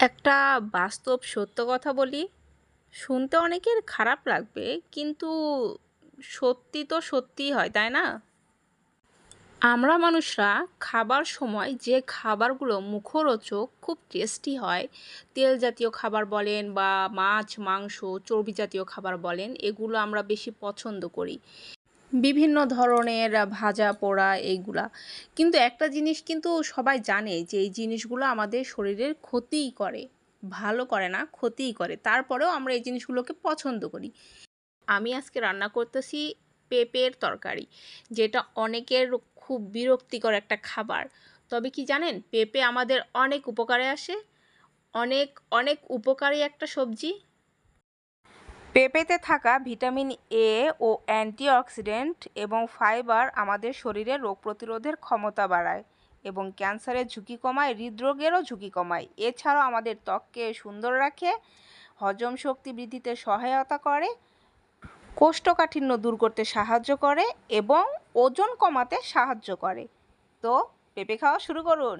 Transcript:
একটা বাস্তব সত্য কথা বলি, শুনতে অনেকের খারাপ লাগবে, কিন্তু সত্যি তো সত্যিই হয়, তাই না? আমরা মানুষরা খাবার সময় যে খাবারগুলো মুখরোচক, খুব টেস্টি হয়, তেল জাতীয় খাবার বলেন বা মাছ, মাংস, চর্বি জাতীয় খাবার বলেন, এগুলো আমরা বেশি পছন্দ করি। বিভিন্ন ধরনের ভাজা পোড়া এইগুলা। কিন্তু একটা জিনিস কিন্তু সবাই জানে যে এই জিনিসগুলো আমাদের শরীরের ক্ষতিই করে। ভালো করে না, ক্ষতিই করে। তারপরেও আমরা এই জিনিসগুলোকে পছন্দ করি। আমি আজকে রান্না করতেছি পেঁপের তরকারি, যেটা অনেকের খুব বিরক্তিকর একটা খাবার। তবে কি জানেন, পেঁপে আমাদের অনেক উপকারে আসে। অনেক, অনেক উপকারী একটা সবজি। পেঁপেতে থাকা ভিটামিন এ ও অ্যান্টিঅক্সিডেন্ট এবং ফাইবার আমাদের শরীরে রোগ প্রতিরোধের ক্ষমতা বাড়ায় এবং ক্যান্সারের ঝুঁকি কমায়, হৃদরোগেরও ঝুঁকি কমায়। এছাড়াও আমাদের ত্বককে সুন্দর রাখে, হজম শক্তি বৃদ্ধিতে সহায়তা করে, কোষ্ঠকাঠিন্য দূর করতে সাহায্য করে এবং ওজন কমাতে সাহায্য করে। তো পেঁপে খাওয়া শুরু করুন।